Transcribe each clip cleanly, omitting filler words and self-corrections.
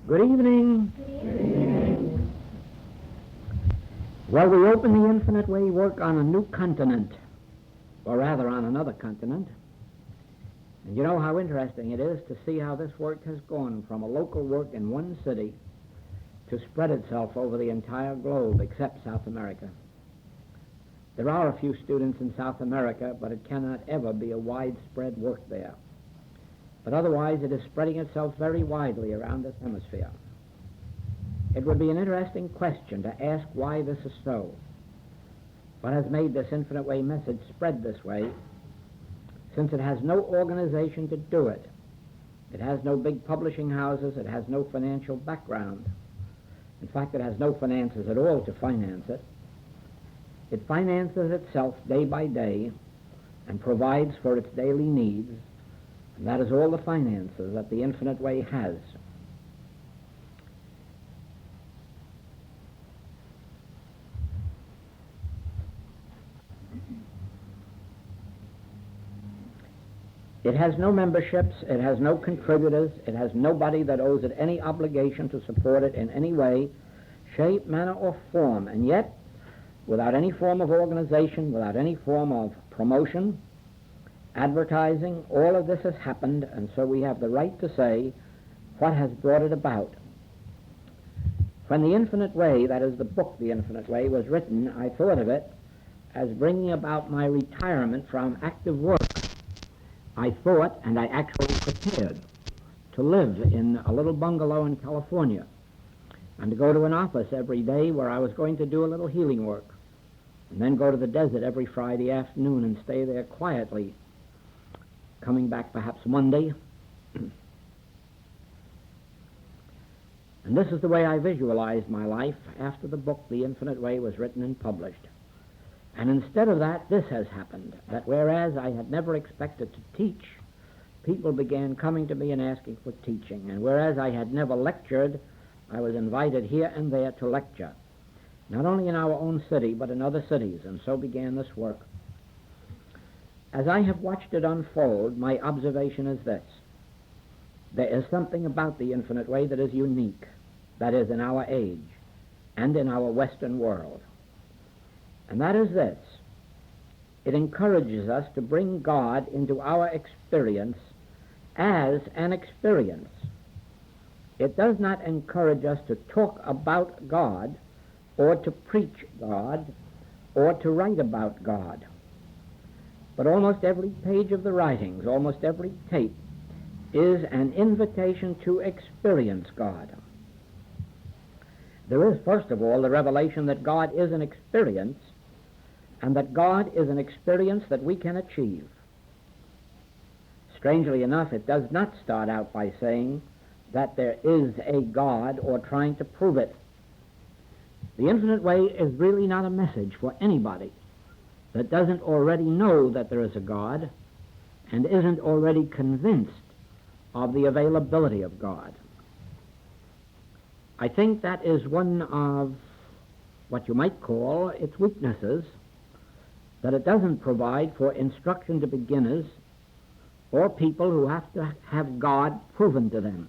Good evening. Good evening. Well, we open the Infinite Way work on a new continent, or rather on another continent. And you know how interesting it is to see how this work has gone from a local work in one city to spread itself over the entire globe except South America. There are a few students in South America, but it cannot ever be a widespread work there. But otherwise it is spreading itself very widely around this hemisphere. It would be an interesting question to ask why this is so. What has made this Infinite Way message spread this way, since it has no organization to do it. It has no big publishing houses. It has no financial background. In fact, it has no finances at all to finance it. It finances itself day by day and provides for its daily needs. And that is all the finances that the Infinite Way has. It has no memberships, it has no contributors, it has nobody that owes it any obligation to support it in any way, shape, manner, or form. And yet, without any form of organization, without any form of promotion, advertising, all of this has happened, and so we have the right to say what has brought it about. When The Infinite Way, that is the book The Infinite Way, was written, I thought of it as bringing about my retirement from active work. I thought, and I actually prepared, to live in a little bungalow in California and to go to an office every day where I was going to do a little healing work, and then go to the desert every Friday afternoon and stay there quietly, coming back perhaps Monday. And this is the way I visualized my life after the book The Infinite Way was written and published. And instead of that, this has happened, that whereas I had never expected to teach, people began coming to me and asking for teaching. And whereas I had never lectured, I was invited here and there to lecture, not only in our own city, but in other cities, and so began this work. As I have watched it unfold, my observation is this. There is something about the Infinite Way that is unique, that is, in our age and in our Western world. And that is this. It encourages us to bring God into our experience as an experience. It does not encourage us to talk about God or to preach God or to write about God. But almost every page of the writings, almost every tape, is an invitation to experience God. There is, first of all, the revelation that God is an experience, and that God is an experience that we can achieve. Strangely enough, it does not start out by saying that there is a God or trying to prove it. The Infinite Way is really not a message for anybody that doesn't already know that there is a God and isn't already convinced of the availability of God. I think that is one of what you might call its weaknesses, that it doesn't provide for instruction to beginners or people who have to have God proven to them.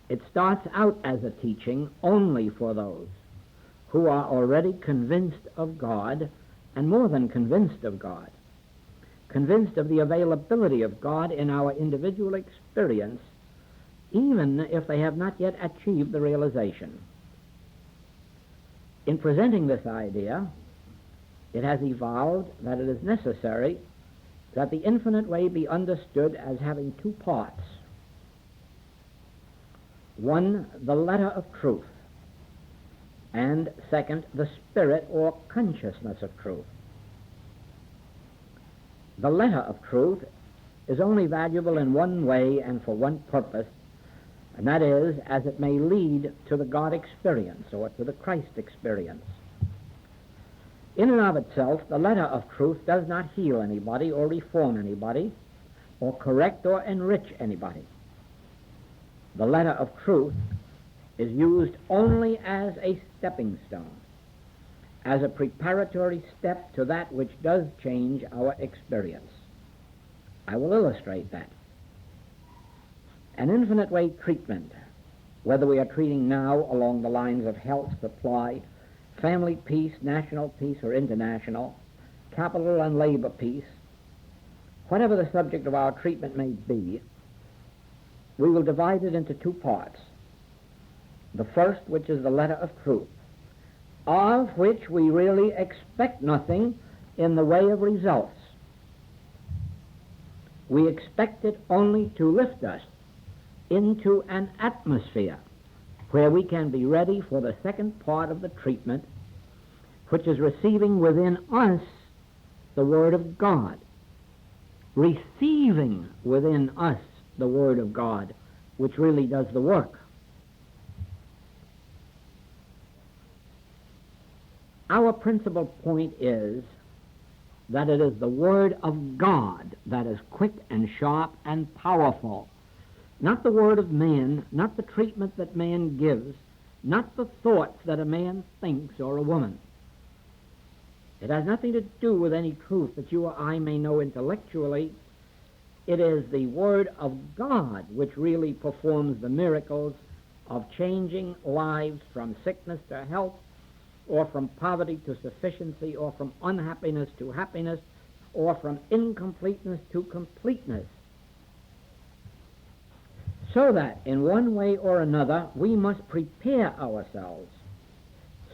It starts out as a teaching only for those who are already convinced of God, and more than convinced of God, convinced of the availability of God in our individual experience, even if they have not yet achieved the realization. In presenting this idea, it has evolved that it is necessary that the Infinite Way be understood as having two parts. One, the letter of truth, and second, the spirit or consciousness of truth. The letter of truth is only valuable in one way and for one purpose, and that is as it may lead to the God experience or to the Christ experience. In and of itself, the letter of truth does not heal anybody or reform anybody or correct or enrich anybody. The letter of truth is used only as a stepping stone, as a preparatory step to that which does change our experience. I will illustrate that. An Infinite Way treatment whether we are treating now along the lines of health supply, family peace, national peace, or international, capital and labor peace, whatever the subject of our treatment may be, we will divide it into two parts. The first, which is the letter of truth, of which we really expect nothing in the way of results. We expect it only to lift us into an atmosphere where we can be ready for the second part of the treatment, which is receiving within us the Word of God, receiving within us the Word of God, which really does the work. Our principal point is that it is the Word of God that is quick and sharp and powerful, not the word of man, not the treatment that man gives, not the thoughts that a man thinks or a woman. It has nothing to do with any truth that you or I may know intellectually. It is the Word of God which really performs the miracles of changing lives from sickness to health, or from poverty to sufficiency, or from unhappiness to happiness, or from incompleteness to completeness. So that in one way or another we must prepare ourselves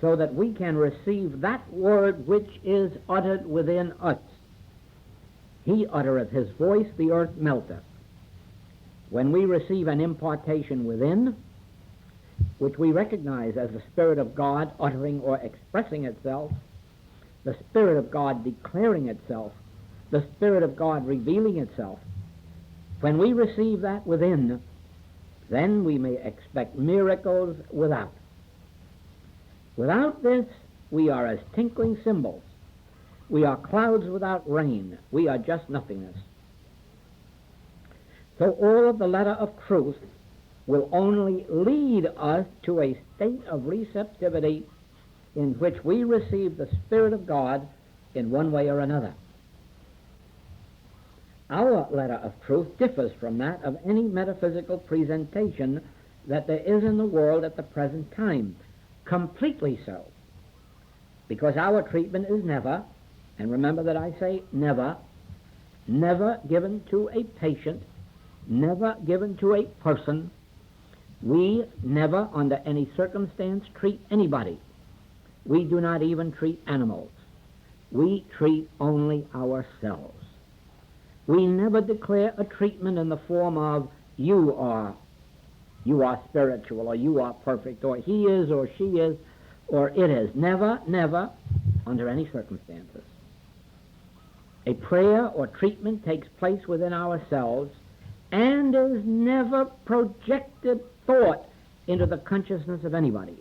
so that we can receive that word which is uttered within us. He uttereth his voice, the earth melteth. When we receive an impartation within, which we recognize as the Spirit of God uttering or expressing itself, the Spirit of God declaring itself, the Spirit of God revealing itself, when we receive that within, then we may expect miracles without. Without this, we are as tinkling cymbals. We are clouds without rain. We are just nothingness. So all of the letter of truth will only lead us to a state of receptivity in which we receive the Spirit of God in one way or another. Our letter of truth differs from that of any metaphysical presentation that there is in the world at the present time, completely so, because our treatment is never, and remember that I say never, never given to a patient, never given to a person. We never, under any circumstance, treat anybody. We do not even treat animals. We treat only ourselves. We never declare a treatment in the form of you are spiritual, or you are perfect, or he is, or she is, or it is. Never, never, under any circumstances. A prayer or treatment takes place within ourselves and is never projected thought into the consciousness of anybody,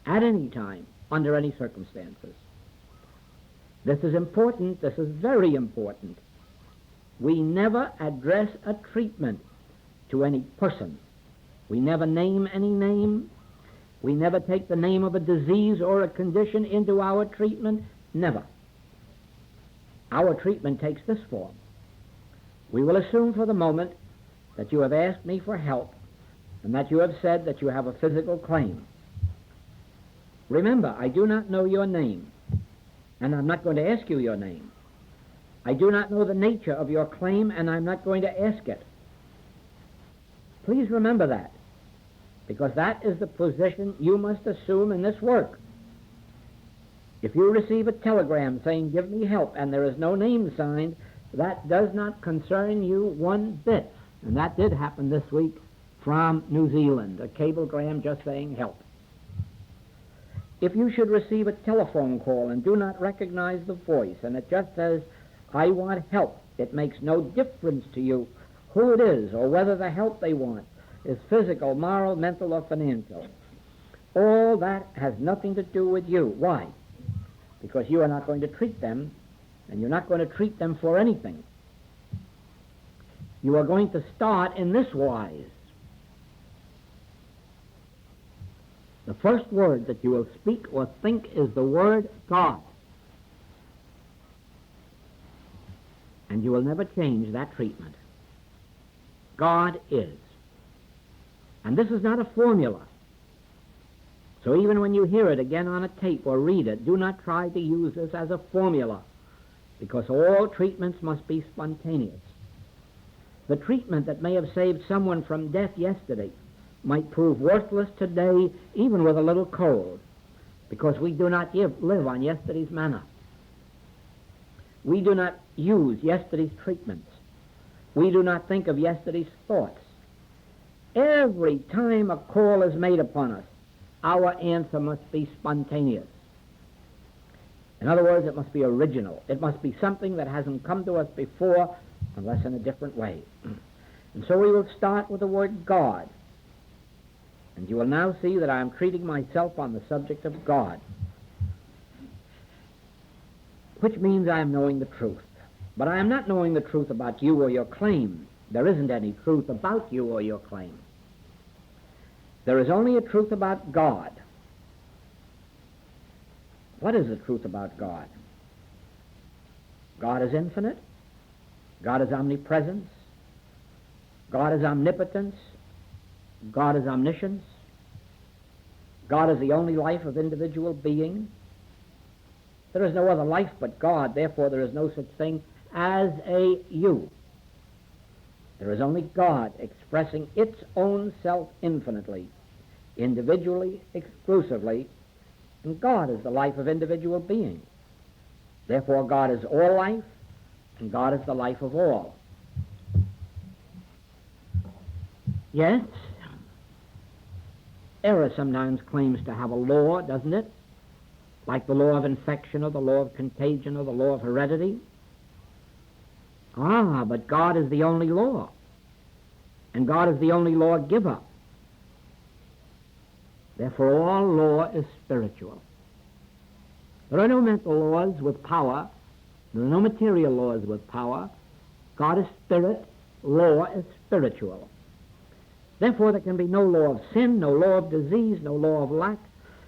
at any time, under any circumstances. This is important. This is very important. We never address a treatment to any person. We never name any name. We never take the name of a disease or a condition into our treatment. Never. Our treatment takes this form. We will assume for the moment that you have asked me for help and that you have said that you have a physical claim. Remember, I do not know your name, and I'm not going to ask you your name. I do not know the nature of your claim, and I'm not going to ask it. Please remember that, because that is the position you must assume in this work. If you receive a telegram saying, "Give me help," and there is no name signed, that does not concern you one bit. And that did happen this week from New Zealand, a cablegram just saying help. If you should receive a telephone call and do not recognize the voice, and it just says, "I want help," it makes no difference to you who it is or whether the help they want is physical, moral, mental, or financial. All that has nothing to do with you. Why? Because you are not going to treat them, and you're not going to treat them for anything. You are going to start in this wise. The first word that you will speak or think is the word God. And you will never change that treatment. God is. And this is not a formula. So even when you hear it again on a tape or read it, do not try to use this as a formula, because all treatments must be spontaneous. The treatment that may have saved someone from death yesterday might prove worthless today, even with a little cold, because we do not live on yesterday's manna. We do not use yesterday's treatments. We do not think of yesterday's thoughts. Every time a call is made upon us, our answer must be spontaneous. In other words, it must be original. It must be something that hasn't come to us before, unless in a different way. And so we will start with the word God. And you will now see that I am treating myself on the subject of God, which means I am knowing the truth. But I am not knowing the truth about you or your claim. There isn't any truth about you or your claim. There is only a truth about God. What is the truth about God? God is infinite. God is omnipresence. God is omnipotence. God is omniscience. God is the only life of individual being. There is no other life but God, therefore there is no such thing as a you. There is only God expressing its own self infinitely, individually, exclusively, and God is the life of individual being. Therefore God is all life, and God is the life of all. Yes, error sometimes claims to have a law, doesn't it? Like the law of infection or the law of contagion or the law of heredity. But God is the only law. And God is the only lawgiver. Therefore all law is spiritual. There are no mental laws with power. There are no material laws with power. God is spirit. Law is spiritual. Therefore there can be no law of sin, no law of disease, no law of lack,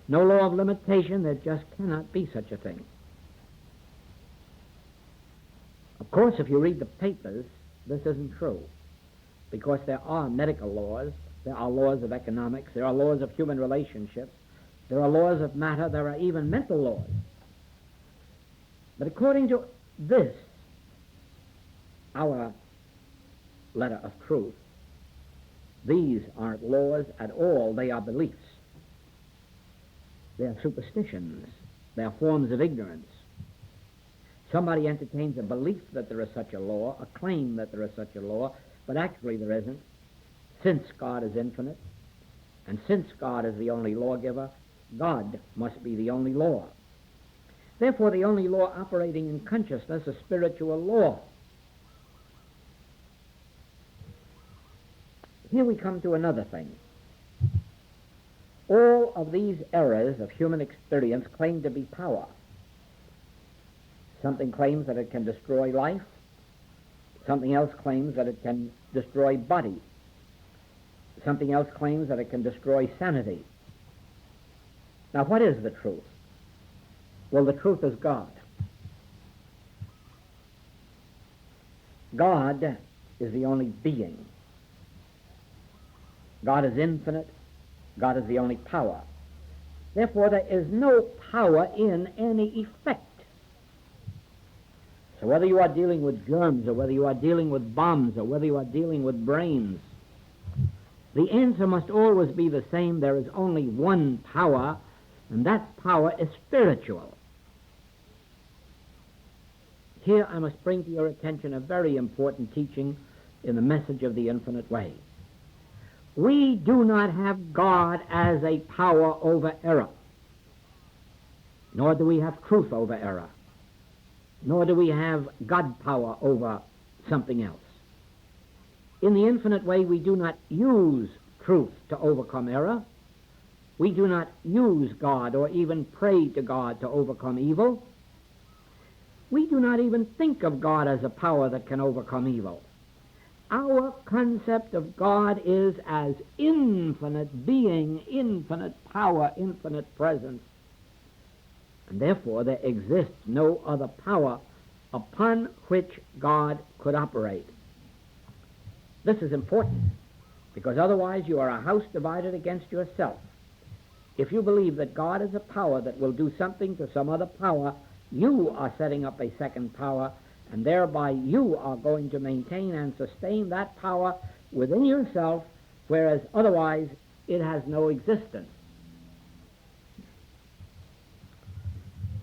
no law of limitation. There just cannot be such a thing. Of course, if you read the papers, this isn't true, because there are medical laws, there are laws of economics, there are laws of human relationships, there are laws of matter, there are even mental laws. But according to this, our letter of truth, these aren't laws at all, they are beliefs. They are superstitions. They are forms of ignorance. Somebody entertains a belief that there is such a law, a claim that there is such a law, but actually there isn't. Since God is infinite, and since God is the only lawgiver, God must be the only law. Therefore, the only law operating in consciousness is spiritual law. Here we come to another thing. All of these errors of human experience claim to be power. Something claims that it can destroy life. Something else claims that it can destroy body. Something else claims that it can destroy sanity. Now, what is the truth? Well, the truth is God. God is the only being. God is infinite. God is the only power. Therefore, there is no power in any effect. So whether you are dealing with germs, or whether you are dealing with bombs, or whether you are dealing with brains, the answer must always be the same. There is only one power, and that power is spiritual. Here I must bring to your attention a very important teaching in the message of the infinite way. We do not have God as a power over error, nor do we have truth over error, nor do we have God power over something else. In the infinite way, we do not use truth to overcome error. We do not use God or even pray to God to overcome evil. We do not even think of God as a power that can overcome evil. Our concept of God is as infinite being, infinite power, infinite presence. And therefore there exists no other power upon which God could operate. This is important. because otherwise you are a house divided against yourself. If you believe that God is a power that will do something to some other power, you are setting up a second power, and thereby you are going to maintain and sustain that power within yourself, whereas otherwise it has no existence.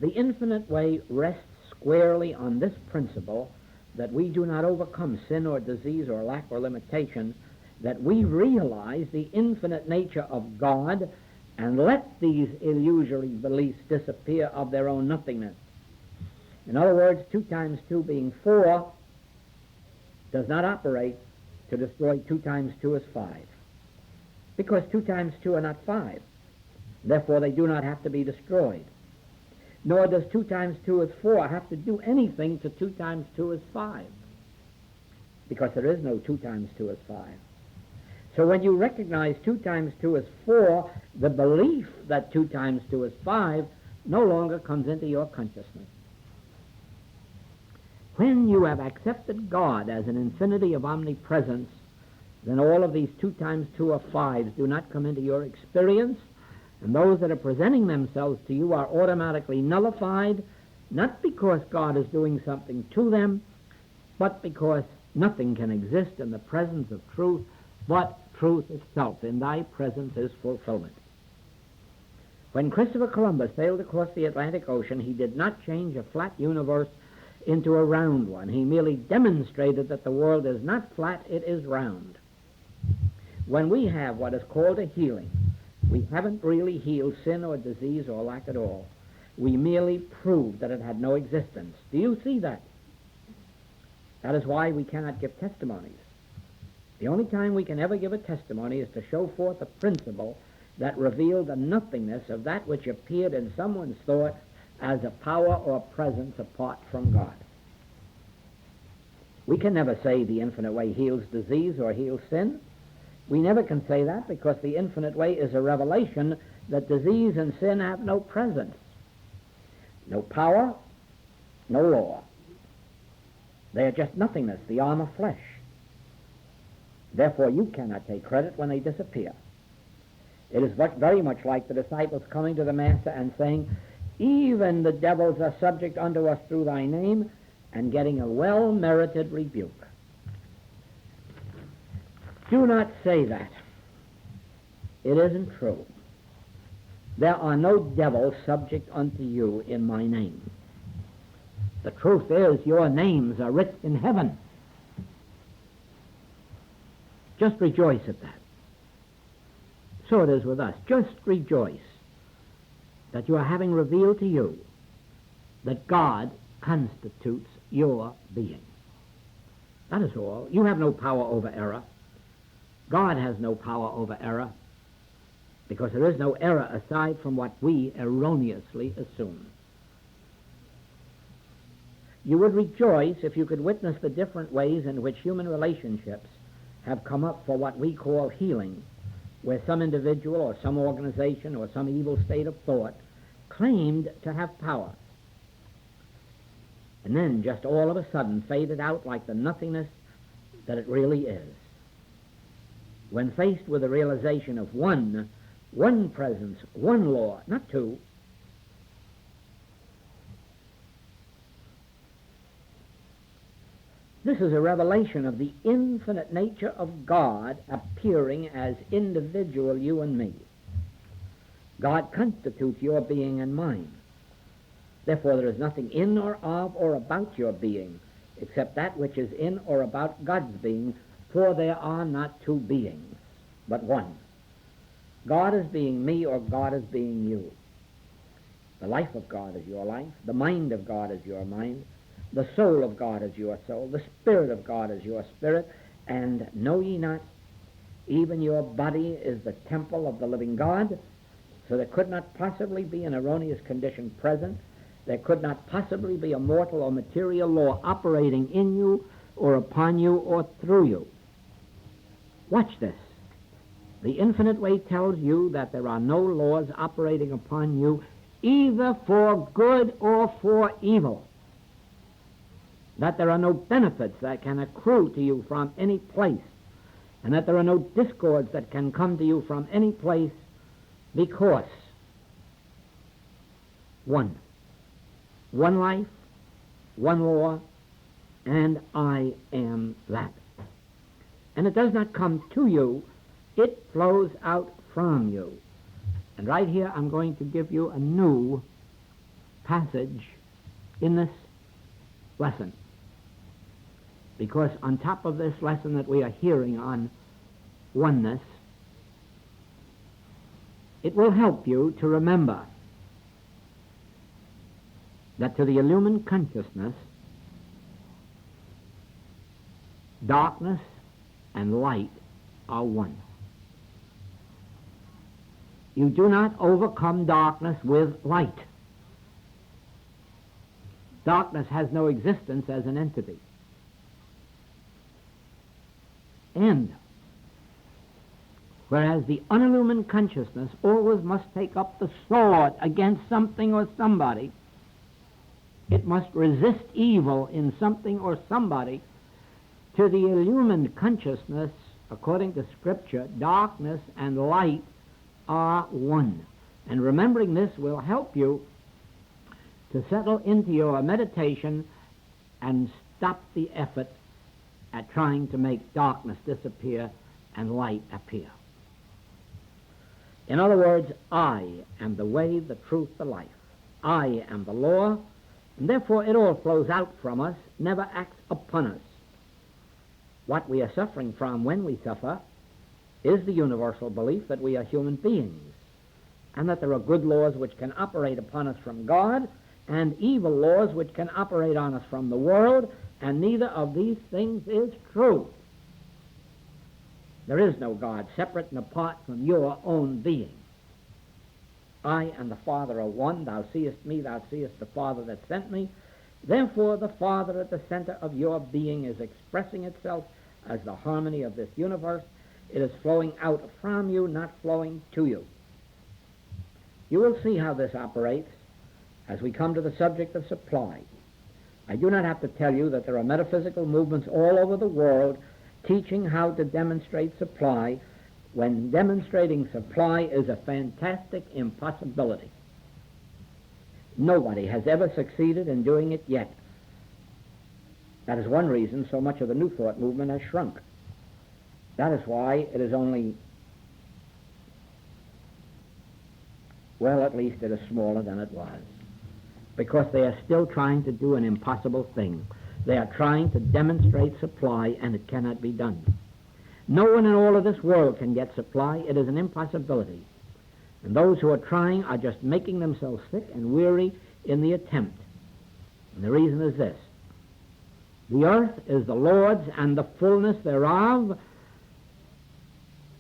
The infinite way rests squarely on this principle that we do not overcome sin or disease or lack or limitation, that we realize the infinite nature of God and let these illusory beliefs disappear of their own nothingness. In other words, 2 times 2 being 4 does not operate to destroy 2 times 2 is 5, because 2 times 2 are not 5. Therefore, they do not have to be destroyed. Nor does 2 times 2 is 4 have to do anything to 2 times 2 is 5, because there is no 2 times 2 is 5. So when you recognize 2 times 2 is 4, the belief that 2 times 2 is 5 no longer comes into your consciousness. When you have accepted God as an infinity of omnipresence, then all of these 2 times 2 are 5s do not come into your experience, and those that are presenting themselves to you are automatically nullified, not because God is doing something to them, but because nothing can exist in the presence of truth but truth itself. In thy presence is fulfillment. When Christopher Columbus sailed across the Atlantic Ocean, he did not change a flat universe into a round one. He merely demonstrated that the world is not flat, it is round. When we have what is called a healing, we haven't really healed sin or disease or lack at all. We merely proved that it had no existence. Do you see that? That is why we cannot give testimonies. The only time we can ever give a testimony is to show forth a principle that revealed the nothingness of that which appeared in someone's thought as a power or presence apart from God. We can never say the infinite way heals disease or heals sin. We never can say that, because the infinite way is a revelation that disease and sin have no presence, no power, no law. They are just nothingness, the arm of flesh. Therefore, you cannot take credit when they disappear. It is very much like the disciples coming to the Master and saying, even the devils are subject unto us through thy name, and getting a well-merited rebuke. Do not say that. It isn't true. There are no devils subject unto you in my name. The truth is, your names are written in heaven. Just rejoice at that. So it is with us. Just rejoice that you are having revealed to you that God constitutes your being. That is all. You have no power over error. God has no power over error, because there is no error aside from what we erroneously assume. You would rejoice if you could witness the different ways in which human relationships have come up for what we call healing, where some individual or some organization or some evil state of thought claimed to have power, and then just all of a sudden faded out like the nothingness that it really is. When faced with the realization of one presence, one law, not 2, this is a revelation of the infinite nature of God appearing as individual you and me. God constitutes your being and mine. Therefore, there is nothing in or of or about your being except that which is in or about God's being, for there are not 2 beings, but one. God is being me, or God is being you. The life of God is your life. The mind of God is your mind. The soul of God is your soul. The Spirit of God is your spirit. And know ye not, even your body is the temple of the living God? So there could not possibly be an erroneous condition present. There could not possibly be a mortal or material law operating in you or upon you or through you. Watch this. The infinite way tells you that there are no laws operating upon you either for good or for evil. That there are no benefits that can accrue to you from any place. and that there are no discords that can come to you from any place, because one life, one law, and I am that. And it does not come to you, it flows out from you. And right here I'm going to give you a new passage in this lesson. Because on top of this lesson that we are hearing on oneness, it will help you to remember that to the illumined consciousness, darkness and light are one. You do not overcome darkness with light. Darkness has no existence as an entity. And whereas the unillumined consciousness always must take up the sword against something or somebody, it must resist evil in something or somebody. To the illumined consciousness, according to Scripture, darkness and light are one. And remembering this will help you to settle into your meditation and stop the effort at trying to make darkness disappear and light appear. In other words, I am the way, the truth, the life. I am the law, and therefore it all flows out from us, never acts upon us. What we are suffering from when we suffer is the universal belief that we are human beings, and that there are good laws which can operate upon us from God, and evil laws which can operate on us from the world, and neither of these things is true. There is no God separate and apart from your own being. I and the Father are one. Thou seest me, thou seest the Father that sent me. Therefore the Father at the center of your being is expressing itself as the harmony of this universe. It is flowing out from you, not flowing to you. You will see how this operates as we come to the subject of supply. I do not have to tell you that there are metaphysical movements all over the world teaching how to demonstrate supply, when demonstrating supply is a fantastic impossibility. Nobody has ever succeeded in doing it yet. That is one reason so much of the New Thought movement has shrunk. That is why it is only, well, at least it is smaller than it was. Because they are still trying to do an impossible thing. They are trying to demonstrate supply, and it cannot be done. No one in all of this world can get supply. It is an impossibility. And those who are trying are just making themselves sick and weary in the attempt. And the reason is this: the earth is the Lord's and the fullness thereof,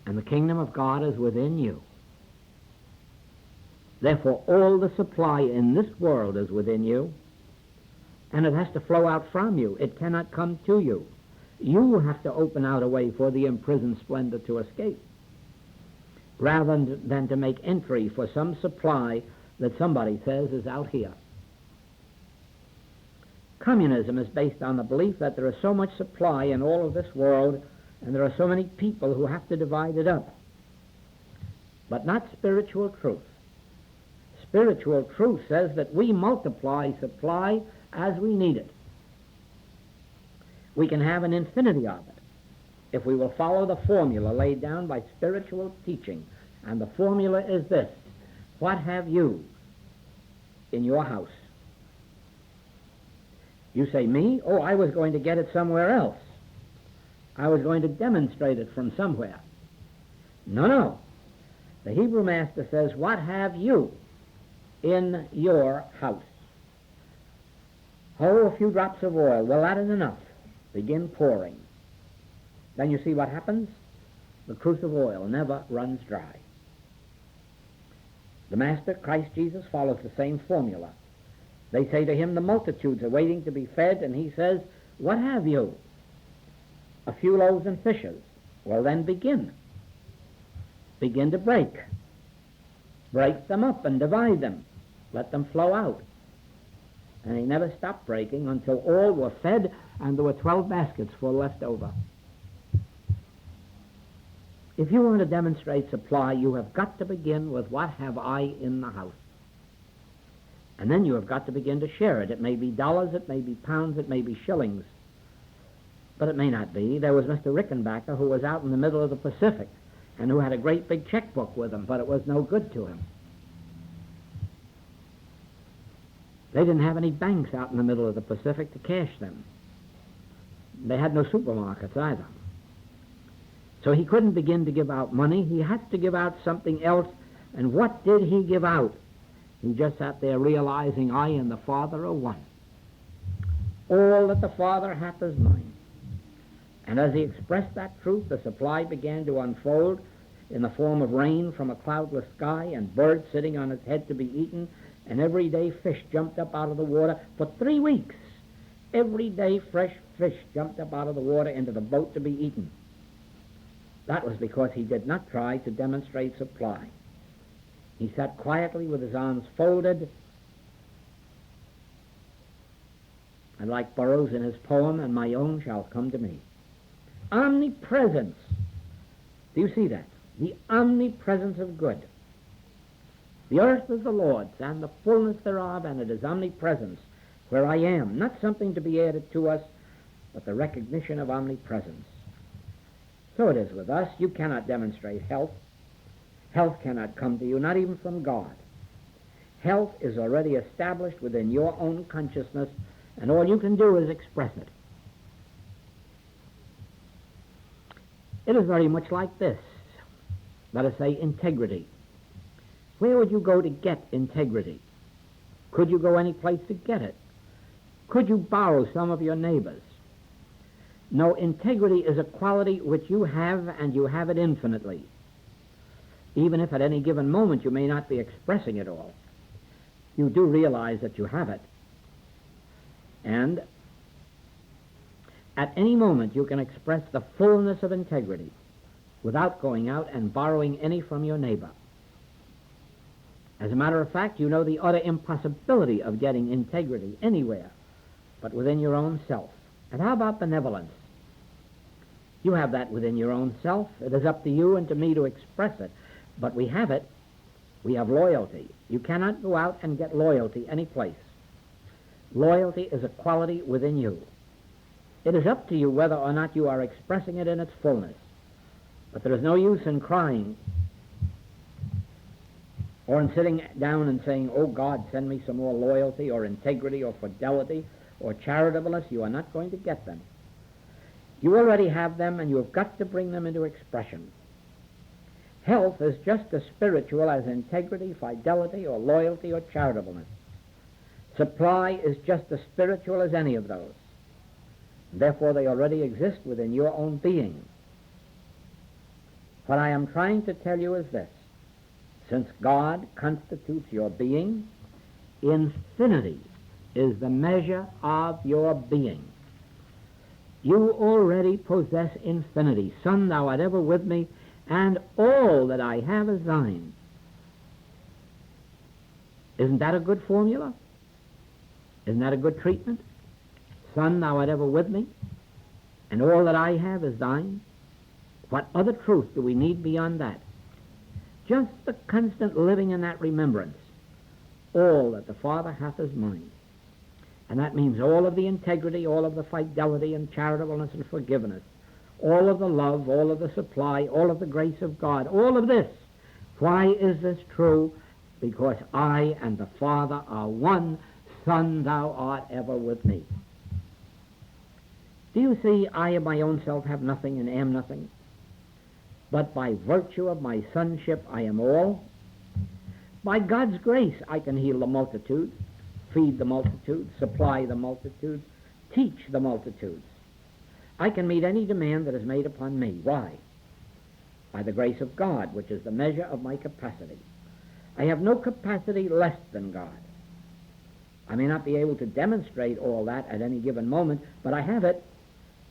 and the kingdom of God is within you. Therefore, all the supply in this world is within you, and it has to flow out from you. It cannot come to you. You have to open out a way for the imprisoned splendor to escape, rather than to make entry for some supply that somebody says is out here. Communism is based on the belief that there is so much supply in all of this world, and there are so many people who have to divide it up. But not spiritual truth. Spiritual truth says that we multiply supply as we need it. We can have an infinity of it if we will follow the formula laid down by spiritual teaching. And the formula is this: what have you in your house? You say, me? Oh, I was going to get it somewhere else. I was going to demonstrate it from somewhere. No. The Hebrew master says, what have you in your house? Oh, a few drops of oil. Well, that is enough. Begin pouring. Then you see what happens? The cruse of oil never runs dry. The Master, Christ Jesus, follows the same formula. They say to him, the multitudes are waiting to be fed, and he says, what have you? A few loaves and fishes. Well, then begin. Begin to break. Break them up and divide them. Let them flow out. And he never stopped breaking until all were fed, and there were 12 baskets full left over. If you want to demonstrate supply, you have got to begin with what have I in the house. And then you have got to begin to share it. It may be dollars, it may be pounds, it may be shillings. But it may not be. There was Mr. Rickenbacker who was out in the middle of the Pacific and who had a great big checkbook with him, but it was no good to him. They didn't have any banks out in the middle of the Pacific to cash them. They had no supermarkets either. So he couldn't begin to give out money. He had to give out something else. And what did he give out? He just sat there realizing, I and the Father are one. All that the Father hath is mine. And as he expressed that truth, the supply began to unfold in the form of rain from a cloudless sky and birds sitting on its head to be eaten, and every day fish jumped up out of the water for 3 weeks. Every day fresh fish jumped up out of the water into the boat to be eaten. That was because he did not try to demonstrate supply. He sat quietly with his arms folded, and like Burroughs in his poem, and my own shall come to me. Omnipresence. Do you see that? The omnipresence of good. The earth is the Lord's, and the fullness thereof, and it is omnipresence, where I am, not something to be added to us, but the recognition of omnipresence. So it is with us. You cannot demonstrate health. Health cannot come to you, not even from God. Health is already established within your own consciousness, and all you can do is express it. It is very much like this. Let us say integrity. Where would you go to get integrity? Could you go any place to get it? Could you borrow some of your neighbors? No, integrity is a quality which you have, and you have it infinitely. Even if at any given moment you may not be expressing it all, you do realize that you have it. And at any moment you can express the fullness of integrity without going out and borrowing any from your neighbor. As a matter of fact, you know the utter impossibility of getting integrity anywhere but within your own self. And how about benevolence? You have that within your own self. It is up to you and to me to express it. But we have it. We have loyalty. You cannot go out and get loyalty any place. Loyalty is a quality within you. It is up to you whether or not you are expressing it in its fullness. But there is no use in crying or in sitting down and saying, oh God, send me some more loyalty or integrity or fidelity or charitableness. You are not going to get them. You already have them, and you have got to bring them into expression. Health is just as spiritual as integrity, fidelity, or loyalty, or charitableness. Supply is just as spiritual as any of those. Therefore, they already exist within your own being. What I am trying to tell you is this. Since God constitutes your being, infinity is the measure of your being. You already possess infinity. Son, thou art ever with me, and all that I have is thine. Isn't that a good formula? Isn't that a good treatment? Son, thou art ever with me, and all that I have is thine. What other truth do we need beyond that? Just the constant living in that remembrance. All that the Father hath is mine. And that means all of the integrity, all of the fidelity and charitableness and forgiveness, all of the love, all of the supply, all of the grace of God, all of this. Why is this true? Because I and the Father are one. Son, thou art ever with me. Do you see, I of my own self have nothing and am nothing? But by virtue of my sonship, I am all. By God's grace, I can heal the multitudes, feed the multitudes, supply the multitudes, teach the multitudes. I can meet any demand that is made upon me. Why? By the grace of God, which is the measure of my capacity. I have no capacity less than God. I may not be able to demonstrate all that at any given moment, but I have it,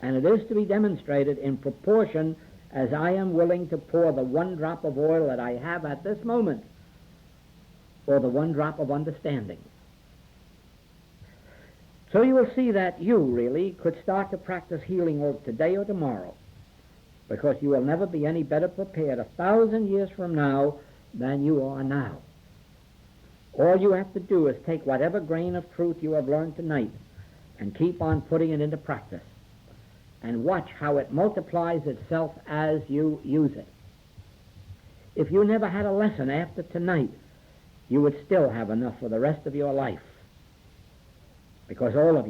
and it is to be demonstrated in proportion as I am willing to pour the one drop of oil that I have at this moment, or the one drop of understanding. So you will see that you really could start to practice healing work today or tomorrow. because you will never be any better prepared 1,000 years from now than you are now. All you have to do is take whatever grain of truth you have learned tonight and keep on putting it into practice, and watch how it multiplies itself as you use it. If you never had a lesson after tonight, you would still have enough for the rest of your life, because all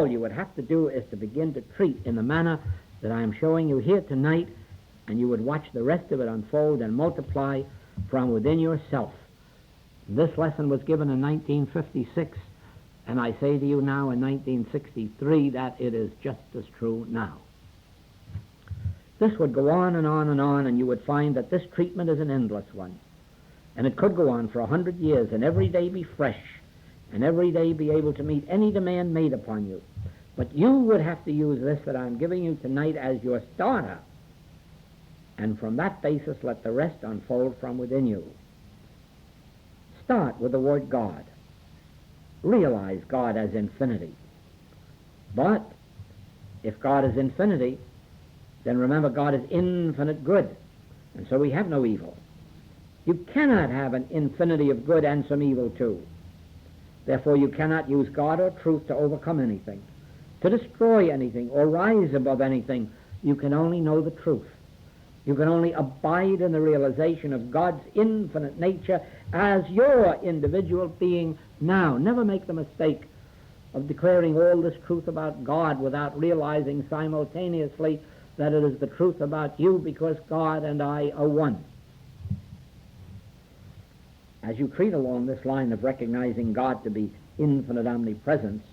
you would have to do is to begin to treat in the manner that I am showing you here tonight, and you would watch the rest of it unfold and multiply from within yourself. This lesson was given in 1956, and I say to you now in 1963 that it is just as true now. This would go on and on and on, and you would find that this treatment is an endless one. And it could go on for 100 years, and every day be fresh, and every day be able to meet any demand made upon you. But you would have to use this that I'm giving you tonight as your starter, and from that basis let the rest unfold from within you. Start with the word God. Realize God as infinity. But if God is infinity, then remember God is infinite good, and so we have no evil. You cannot have an infinity of good and some evil too. Therefore you cannot use God or truth to overcome anything, to destroy anything, or rise above anything. You can only know the truth. You can only abide in the realization of God's infinite nature as your individual being now. Never make the mistake of declaring all this truth about God without realizing simultaneously that it is the truth about you, because God and I are one. As you treat along this line of recognizing God to be infinite omnipresence,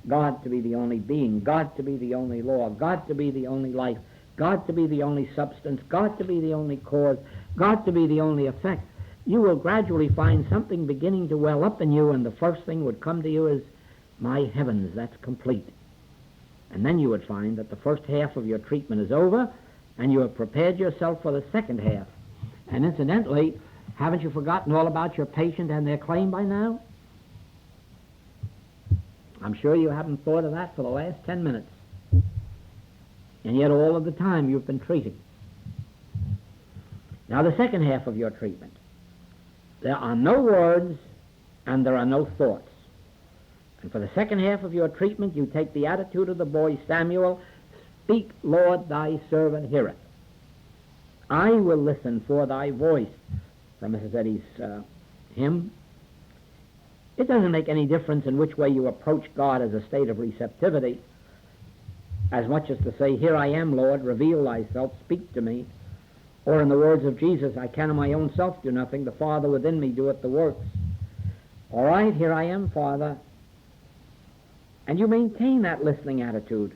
God to be the only being, God to be the only law, God to be the only life, God to be the only substance, God to be the only cause, God to be the only effect, you will gradually find something beginning to well up in you, and the first thing would come to you is, my heavens, that's complete. And then you would find that the first half of your treatment is over, and you have prepared yourself for the second half. And incidentally, haven't you forgotten all about your patient and their claim by now? I'm sure you haven't thought of that for the last 10 minutes. And yet all of the time you've been treating. Now the second half of your treatment. There are no words and there are no thoughts. And for the second half of your treatment you take the attitude of the boy Samuel, speak, Lord, thy servant heareth. I will listen for thy voice, from Mrs. Eddy's hymn. It doesn't make any difference in which way you approach God as a state of receptivity, as much as to say, here I am, Lord, reveal thyself, speak to me. Or in the words of Jesus, I can of my own self do nothing, the Father within me doeth the works. All right, here I am, Father. And you maintain that listening attitude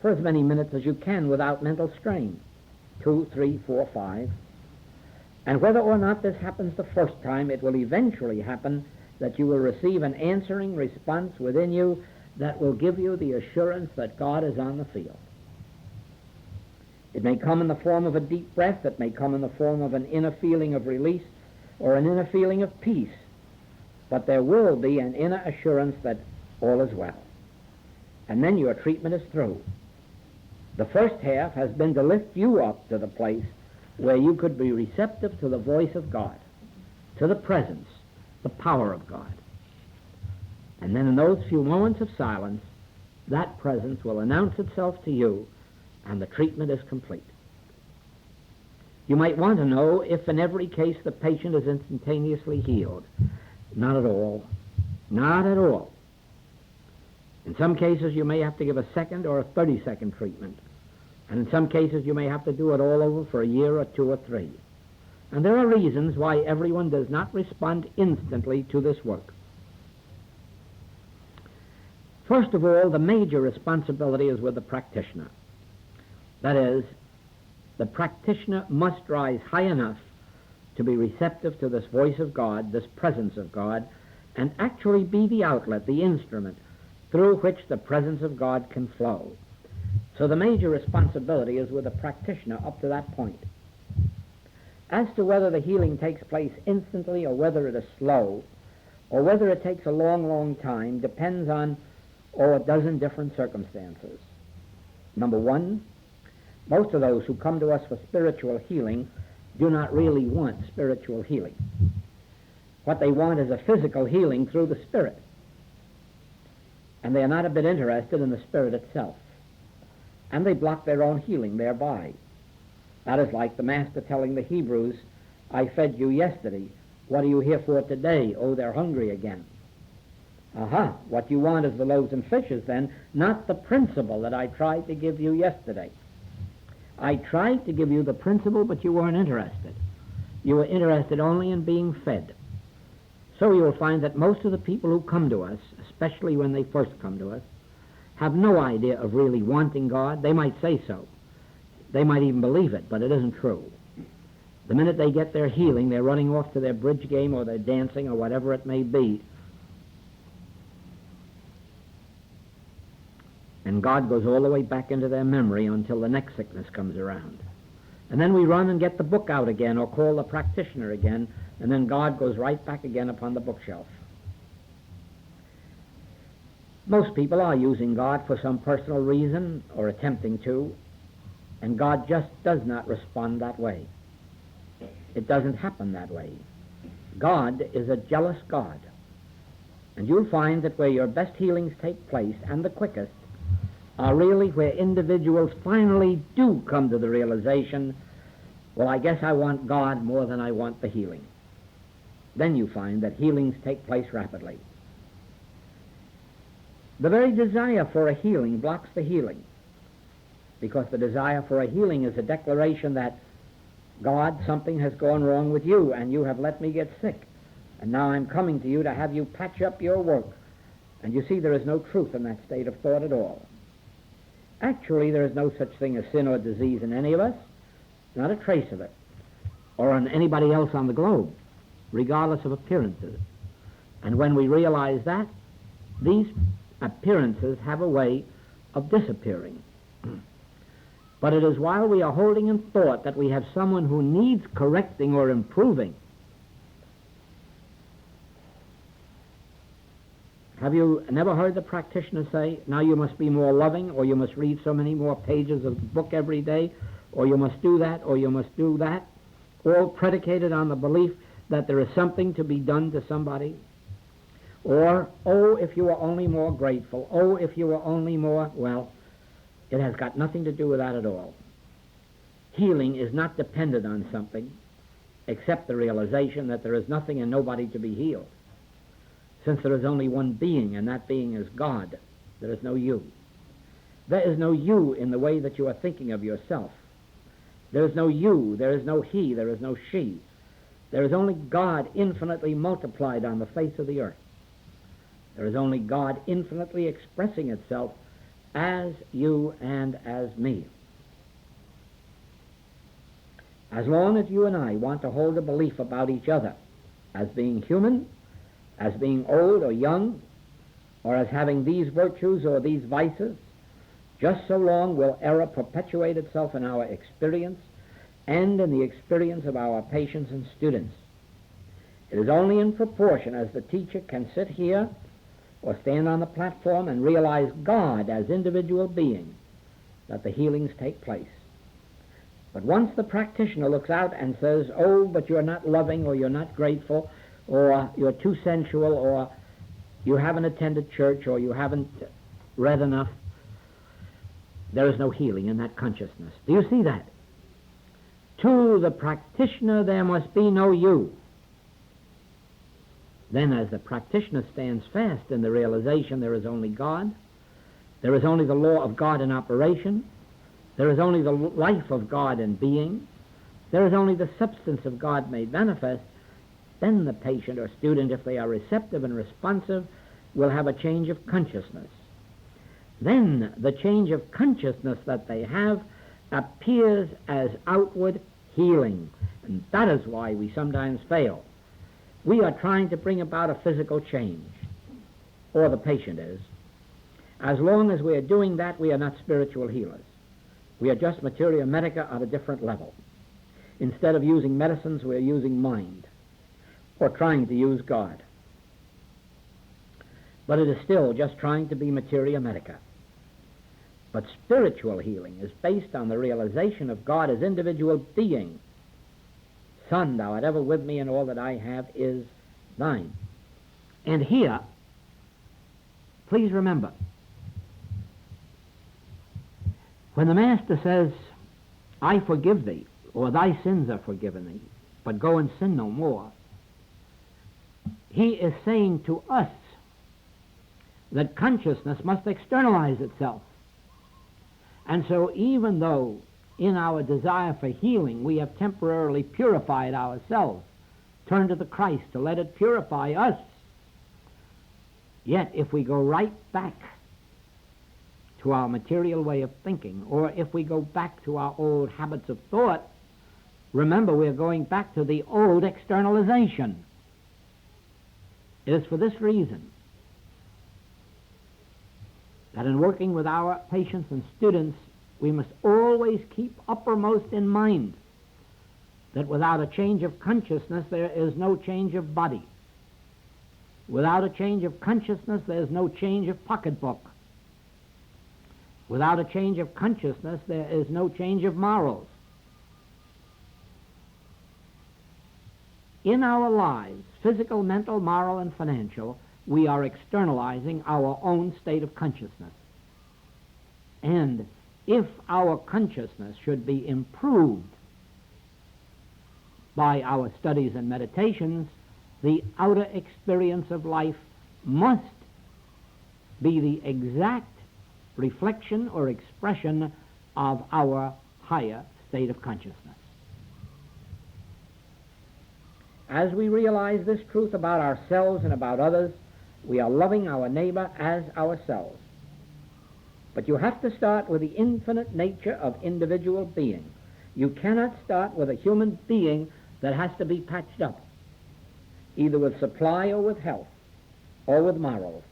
for as many minutes as you can without mental strain. 2, 3, 4, 5. And whether or not this happens the first time, it will eventually happen that you will receive an answering response within you that will give you the assurance that God is on the field. It may come in the form of a deep breath, it may come in the form of an inner feeling of release or an inner feeling of peace, but there will be an inner assurance that all is well. And then your treatment is through. The first half has been to lift you up to the place where you could be receptive to the voice of God, to the presence, the power of God. And then in those few moments of silence, that presence will announce itself to you, and the treatment is complete. You might want to know if in every case the patient is instantaneously healed. Not at all. Not at all. In some cases you may have to give a second or a 30-second treatment. And in some cases you may have to do it all over for a year or 2 or 3. And there are reasons why everyone does not respond instantly to this work. First of all, the major responsibility is with the practitioner. That is, the practitioner must rise high enough to be receptive to this voice of God, this presence of God, and actually be the outlet, the instrument, through which the presence of God can flow. So the major responsibility is with the practitioner up to that point. As to whether the healing takes place instantly or whether it is slow, or whether it takes a long, long time, depends on a dozen different circumstances. Number one, Most of those who come to us for spiritual healing do not really want spiritual healing. What they want is a physical healing through the Spirit. And they are not a bit interested in the Spirit itself. And they block their own healing thereby. That is like the Master telling the Hebrews, I fed you yesterday. What are you here for today? Oh, they're hungry again. Aha, what you want is the loaves and fishes then, not the principle that I tried to give you yesterday. I tried to give you the principle, but you weren't interested. You were interested only in being fed. So you'll find that most of the people who come to us, especially when they first come to us, have no idea of really wanting God. They might say so. They might even believe it, but it isn't true. The minute they get their healing, they're running off to their bridge game or their dancing or whatever it may be. And God goes all the way back into their memory until the next sickness comes around. And then we run and get the book out again or call the practitioner again, and then God goes right back again upon the bookshelf. Most people are using God for some personal reason or attempting to, and God just does not respond that way. It doesn't happen that way. God is a jealous God. And you'll find that where your best healings take place, and the quickest, are really where individuals finally do come to the realization, well, I guess I want God more than I want the healing. Then you find that healings take place rapidly. The very desire for a healing blocks the healing, because the desire for a healing is a declaration that, God, something has gone wrong with you, and you have let me get sick, and now I'm coming to you to have you patch up your work. And you see, there is no truth in that state of thought at all. Actually, there is no such thing as sin or disease in any of us, not a trace of it, or on anybody else on the globe, regardless of appearances. And when we realize that, these appearances have a way of disappearing. But it is while we are holding in thought that we have someone who needs correcting or improving. Have you never heard the practitioner say, now you must be more loving, or you must read so many more pages of the book every day, or you must do that, or you must do that, all predicated on the belief that there is something to be done to somebody? Or, oh, if you were only more grateful, oh, if you were only more, well, it has got nothing to do with that at all. Healing is not dependent on something except the realization that there is nothing and nobody to be healed. Since there is only one being, and that being is God, there is no you. There is no you in the way that you are thinking of yourself. There is no you, there is no he, there is no she. There is only God infinitely multiplied on the face of the earth. There is only God infinitely expressing itself as you and as me. As long as you and I want to hold a belief about each other as being human, as being old or young, or as having these virtues or these vices, just so long will error perpetuate itself in our experience and in the experience of our patients and students. It is only in proportion as the teacher can sit here or stand on the platform and realize God as individual being that the healings take place. But once the practitioner looks out and says, oh, but you're not loving, or you're not grateful, or you're too sensual, or you haven't attended church, or you haven't read enough, there is no healing in that consciousness. Do you see that? To the practitioner there must be no you. Then as the practitioner stands fast in the realization there is only God, there is only the law of God in operation, there is only the life of God in being, there is only the substance of God made manifest, then the patient or student, if they are receptive and responsive, will have a change of consciousness. Then the change of consciousness that they have appears as outward healing. And that is why we sometimes fail. We are trying to bring about a physical change, or the patient is. As long as we are doing that, we are not spiritual healers. We are just materia medica at a different level. Instead of using medicines, we are using mind, or trying to use God. But it is still just trying to be materia medica. But spiritual healing is based on the realization of God as individual being. Son, thou art ever with me, and all that I have is thine. And here, please remember, when the Master says, I forgive thee, or thy sins are forgiven thee, but go and sin no more, he is saying to us that consciousness must externalize itself. And so even though in our desire for healing we have temporarily purified ourselves, turned to the Christ to let it purify us, yet if we go right back to our material way of thinking, or if we go back to our old habits of thought, remember we're going back to the old externalization. It is for this reason that in working with our patients and students, we must always keep uppermost in mind that without a change of consciousness, there is no change of body. Without a change of consciousness, there is no change of pocketbook. Without a change of consciousness, there is no change of morals. In our lives, physical, mental, moral, and financial, we are externalizing our own state of consciousness. And if our consciousness should be improved by our studies and meditations, the outer experience of life must be the exact reflection or expression of our higher state of consciousness. As we realize this truth about ourselves and about others, we are loving our neighbor as ourselves. But you have to start with the infinite nature of individual being. You cannot start with a human being that has to be patched up, either with supply or with health, or with morals.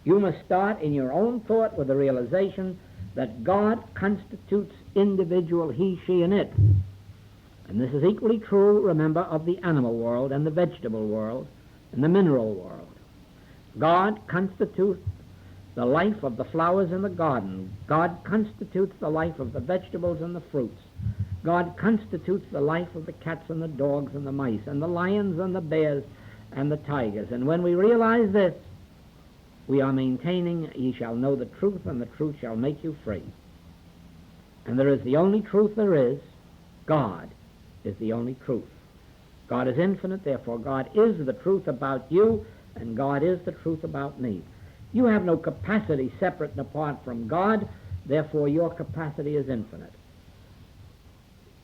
You must start in your own thought with the realization that God constitutes individual he, she, and it. And this is equally true, remember, of the animal world and the vegetable world and the mineral world. God constitutes the life of the flowers in the garden. God constitutes the life of the vegetables and the fruits. God constitutes the life of the cats and the dogs and the mice and the lions and the bears and the tigers. And when we realize this, we are maintaining, ye shall know the truth, and the truth shall make you free. And there is the only truth there is. God is the only truth. God is infinite, therefore God is the truth about you, and God is the truth about me. You have no capacity separate and apart from God, therefore your capacity is infinite.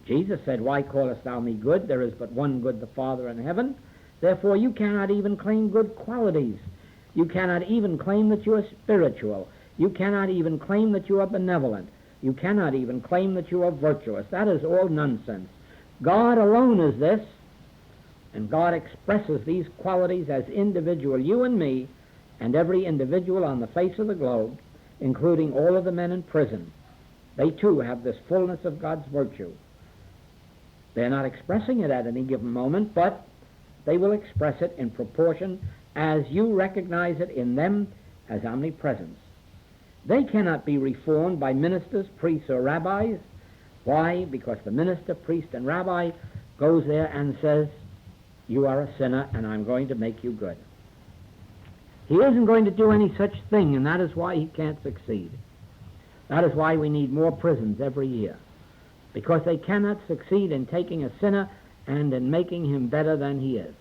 Jesus said, why callest thou me good? There is but one good, the Father in heaven. Therefore you cannot even claim good qualities. You cannot even claim that you are spiritual. You cannot even claim that you are benevolent. You cannot even claim that you are virtuous. That is all nonsense. God alone is this, and God expresses these qualities as individual, you and me, and every individual on the face of the globe, including all of the men in prison. They too have this fullness of God's virtue. They're not expressing it at any given moment, but they will express it in proportion as you recognize it in them as omnipresence. They cannot be reformed by ministers, priests, or rabbis. Why? Because the minister, priest, and rabbi goes there and says, you are a sinner and I'm going to make you good. He isn't going to do any such thing, and that is why he can't succeed. That is why we need more prisons every year, because they cannot succeed in taking a sinner and in making him better than he is.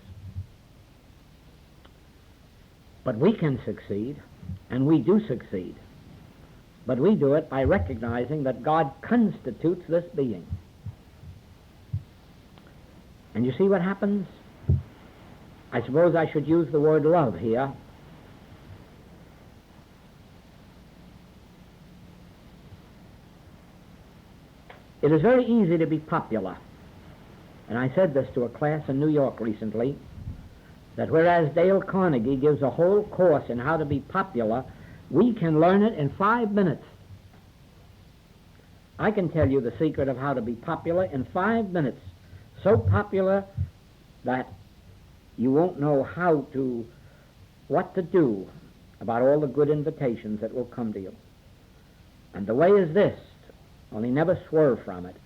But we can succeed, and we do succeed. But we do it by recognizing that God constitutes this being. And you see what happens? I suppose I should use the word love here. It is very easy to be popular. And I said this to a class in New York recently, that whereas Dale Carnegie gives a whole course in how to be popular, we can learn it in 5 minutes. I can tell you the secret of how to be popular in 5 minutes. So popular that you won't know what to do about all the good invitations that will come to you. And the way is this, only never swerve from it.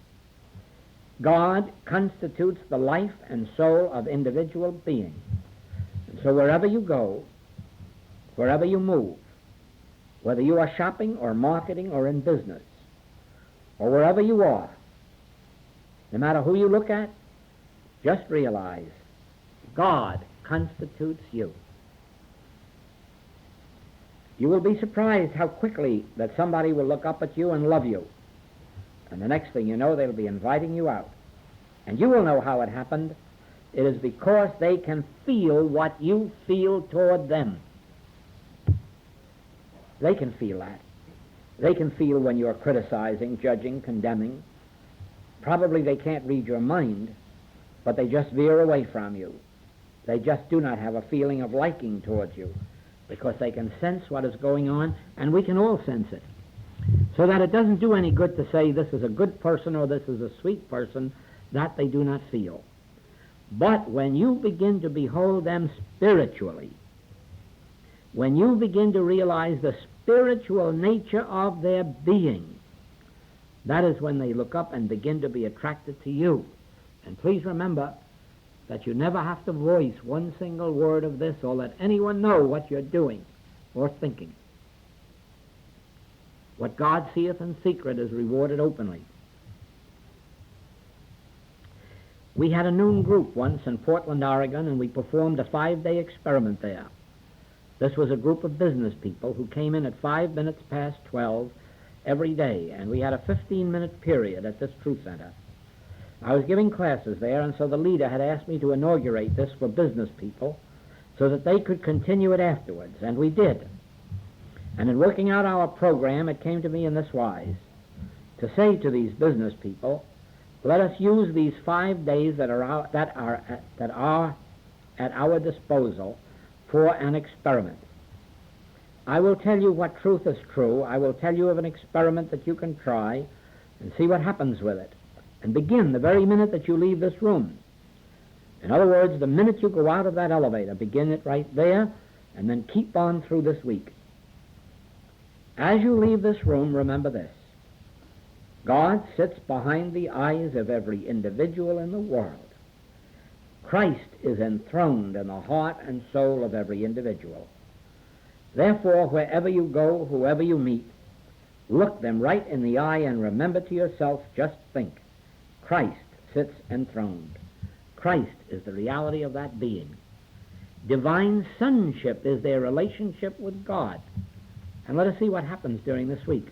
God constitutes the life and soul of individual beings. And so wherever you go, wherever you move, whether you are shopping or marketing or in business, or wherever you are, no matter who you look at, just realize God constitutes you. You will be surprised how quickly that somebody will look up at you and love you. And the next thing you know, they'll be inviting you out. And you will know how it happened. It is because they can feel what you feel toward them. They can feel that. They can feel when you're criticizing, judging, condemning. Probably they can't read your mind, but they just veer away from you. They just do not have a feeling of liking towards you, because they can sense what is going on, and we can all sense it. So that it doesn't do any good to say this is a good person or this is a sweet person, that they do not feel. But when you begin to behold them spiritually, when you begin to realize the spiritual nature of their being, that is when they look up and begin to be attracted to you. And please remember that you never have to voice one single word of this or let anyone know what you're doing or thinking. What God seeth in secret is rewarded openly. We had a noon group once in Portland, Oregon, and we performed a 5-day experiment there. This was a group of business people who came in at 5 minutes past 12 every day, and we had a 15-minute period at this Truth Center. I was giving classes there, and so the leader had asked me to inaugurate this for business people so that they could continue it afterwards, and we did. And in working out our program, it came to me in this wise, to say to these business people, let us use these 5 days that are at our disposal for an experiment. I will tell you what truth is true. I will tell you of an experiment that you can try and see what happens with it. And begin the very minute that you leave this room. In other words, the minute you go out of that elevator, begin it right there, and then keep on through this week. As you leave this room, remember this. God sits behind the eyes of every individual in the world. Christ is enthroned in the heart and soul of every individual. Therefore, wherever you go, whoever you meet, look them right in the eye and remember to yourself, just think, Christ sits enthroned. Christ is the reality of that being. Divine sonship is their relationship with God. And let us see what happens during this week.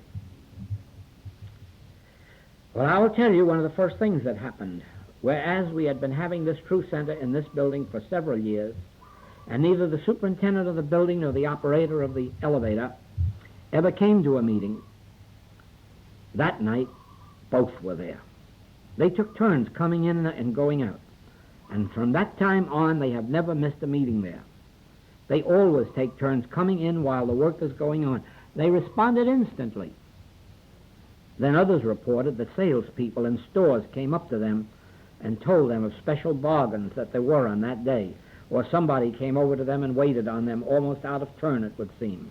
Well, I will tell you one of the first things that happened. Whereas we had been having this Truth Center in this building for several years, and neither the superintendent of the building nor the operator of the elevator ever came to a meeting, that night both were there. They took turns coming in and going out. And from that time on, they have never missed a meeting there. They always take turns coming in while the work is going on. They responded instantly. Then others reported that salespeople in stores came up to them and told them of special bargains that there were on that day. Or somebody came over to them and waited on them almost out of turn, it would seem.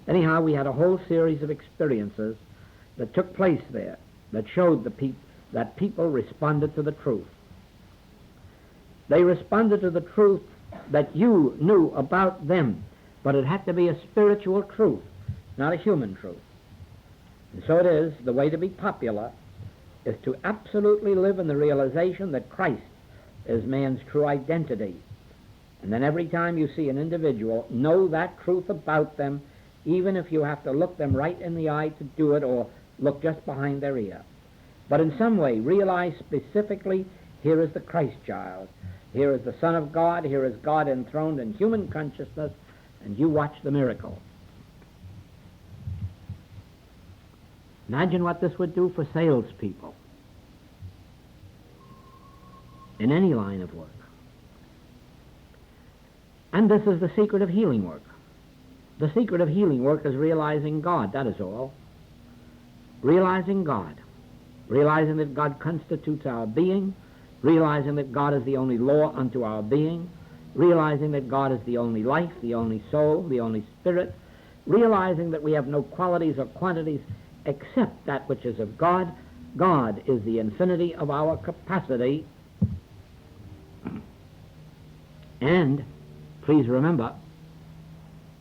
Anyhow, we had a whole series of experiences that took place there that showed that people responded to the truth. They responded to the truth that you knew about them, but it had to be a spiritual truth, not a human truth. And so it is, the way to be popular is to absolutely live in the realization that Christ is man's true identity. And then every time you see an individual, know that truth about them, even if you have to look them right in the eye to do it or look just behind their ear. But in some way, realize specifically, here is the Christ child. Here is the Son of God. Here is God enthroned in human consciousness, and you watch the miracle. Imagine what this would do for salespeople in any line of work. And this is the secret of healing work. The secret of healing work is realizing God, that is all. Realizing God. Realizing that God constitutes our being. Realizing that God is the only law unto our being. Realizing that God is the only life, the only soul, the only spirit, realizing that we have no qualities or quantities except that which is of God. God is the infinity of our capacity. And, please remember,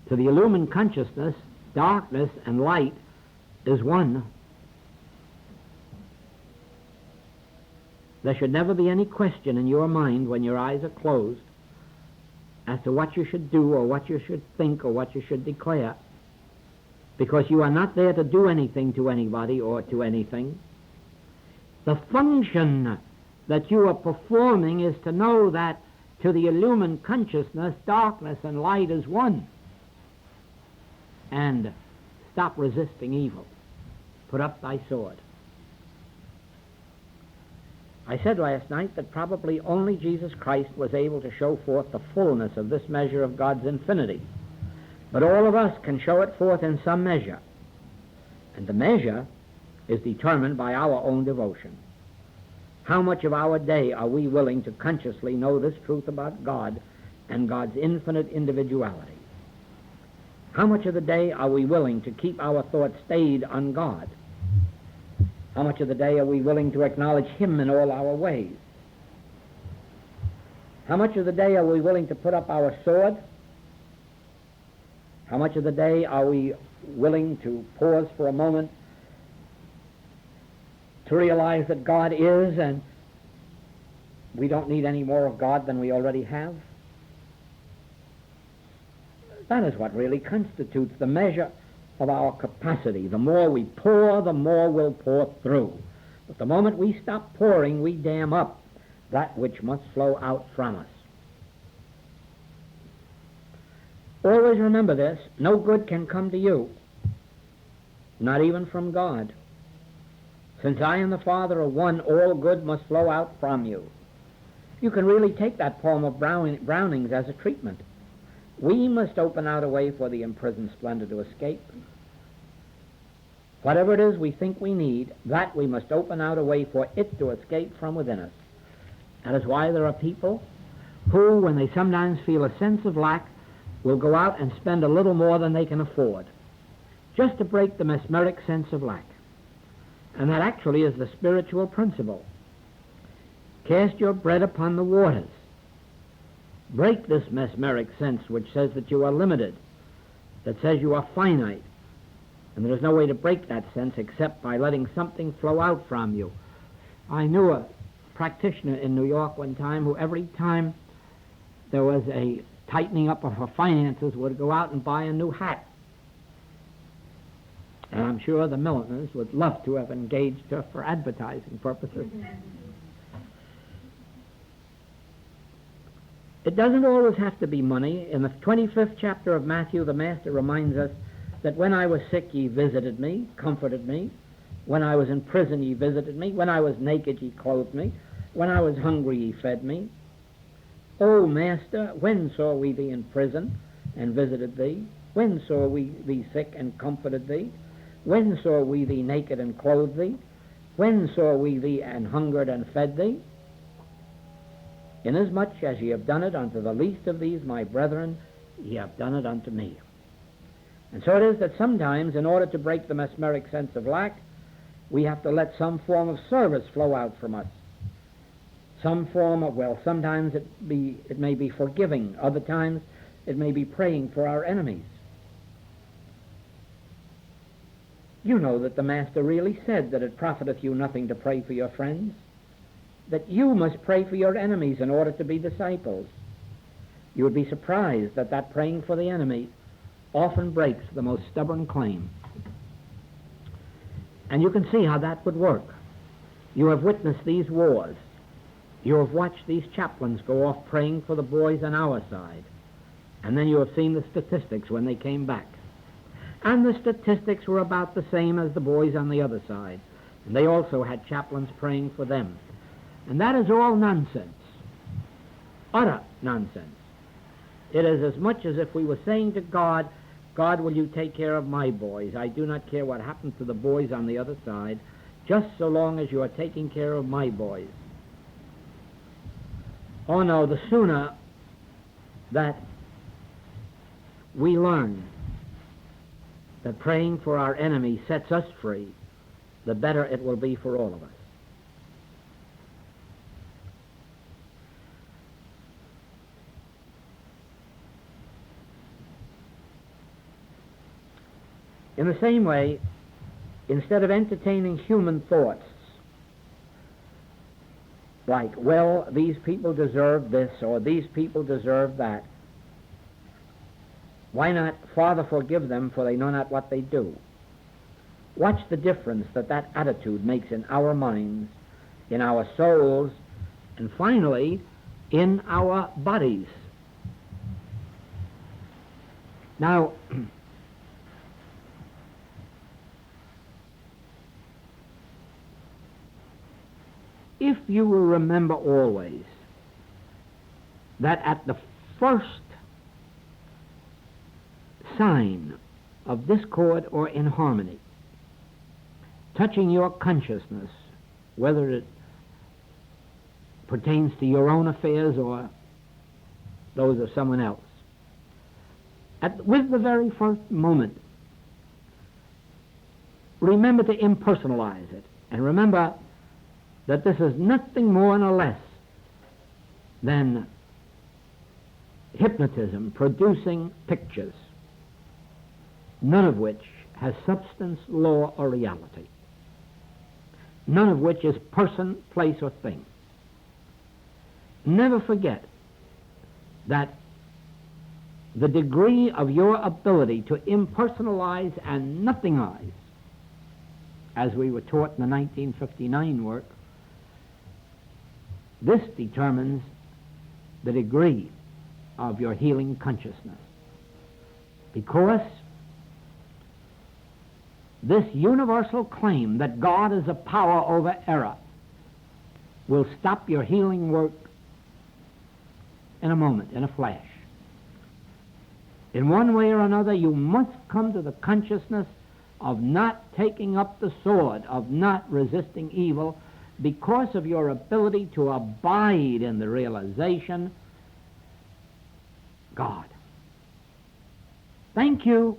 to the illumined consciousness, darkness and light is one. There should never be any question in your mind when your eyes are closed as to what you should do or what you should think or what you should declare, because you are not there to do anything to anybody or to anything. The function that you are performing is to know that to the illumined consciousness, darkness and light is one. And stop resisting evil. Put up thy sword. I said last night that probably only Jesus Christ was able to show forth the fullness of this measure of God's infinity. But all of us can show it forth in some measure. And the measure is determined by our own devotion. How much of our day are we willing to consciously know this truth about God and God's infinite individuality? How much of the day are we willing to keep our thoughts stayed on God? How much of the day are we willing to acknowledge Him in all our ways? How much of the day are we willing to put up our sword? How much of the day are we willing to pause for a moment to realize that God is and we don't need any more of God than we already have? That is what really constitutes the measure of our capacity. The more we pour, the more we'll pour through. But the moment we stop pouring, we dam up that which must flow out from us. Always remember this: no good can come to you, not even from God. Since I and the Father are one, all good must flow out from you. You can really take that poem of Browning's as a treatment. We must open out a way for the imprisoned splendor to escape. Whatever it is we think we need, that we must open out a way for it to escape from within us. That is why there are people who, when they sometimes feel a sense of lack, will go out and spend a little more than they can afford, just to break the mesmeric sense of lack. And that actually is the spiritual principle. Cast your bread upon the waters. Break this mesmeric sense which says that you are limited, that says you are finite. And there is no way to break that sense except by letting something flow out from you. I knew a practitioner in New York one time who every time there was a tightening up of her finances would go out and buy a new hat. And I'm sure the milliners would love to have engaged her for advertising purposes. It doesn't always have to be money. In the 25th chapter of Matthew, the Master reminds us that when I was sick, ye visited me, comforted me. When I was in prison, ye visited me. When I was naked, ye clothed me. When I was hungry, ye fed me. O Master, when saw we thee in prison and visited thee? When saw we thee sick and comforted thee? When saw we thee naked and clothed thee? When saw we thee and hungered and fed thee? Inasmuch as ye have done it unto the least of these, my brethren, ye have done it unto me. And so it is that sometimes, in order to break the mesmeric sense of lack, we have to let some form of service flow out from us. Some form of, well, sometimes it may be forgiving. Other times it may be praying for our enemies. You know that the Master really said that it profiteth you nothing to pray for your friends, that you must pray for your enemies in order to be disciples. You would be surprised that that praying for the enemy often breaks the most stubborn claim. And you can see how that would work. You have witnessed these wars. You have watched these chaplains go off praying for the boys on our side. And then you have seen the statistics when they came back. And the statistics were about the same as the boys on the other side. And they also had chaplains praying for them. And that is all nonsense. Utter nonsense. It is as much as if we were saying to God, God, will you take care of my boys? I do not care what happens to the boys on the other side, just so long as you are taking care of my boys. Oh no, the sooner that we learn that praying for our enemy sets us free, the better it will be for all of us. In the same way, instead of entertaining human thoughts like, well, these people deserve this or these people deserve that, why not, Father, forgive them, for they know not what they do? Watch the difference that that attitude makes in our minds, in our souls, and finally, in our bodies. Now, if you will remember always that at the first sign of discord or inharmony touching your consciousness, whether it pertains to your own affairs or those of someone else, with the very first moment, remember to impersonalize it, and remember that this is nothing more nor less than hypnotism producing pictures, none of which has substance, law, or reality, none of which is person, place, or thing. Never forget that the degree of your ability to impersonalize and nothingize, as we were taught in the 1959 work, this determines the degree of your healing consciousness. Because this universal claim that God is a power over error will stop your healing work in a moment, in a flash. In one way or another, you must come to the consciousness of not taking up the sword, of not resisting evil, because of your ability to abide in the realization, God. Thank you.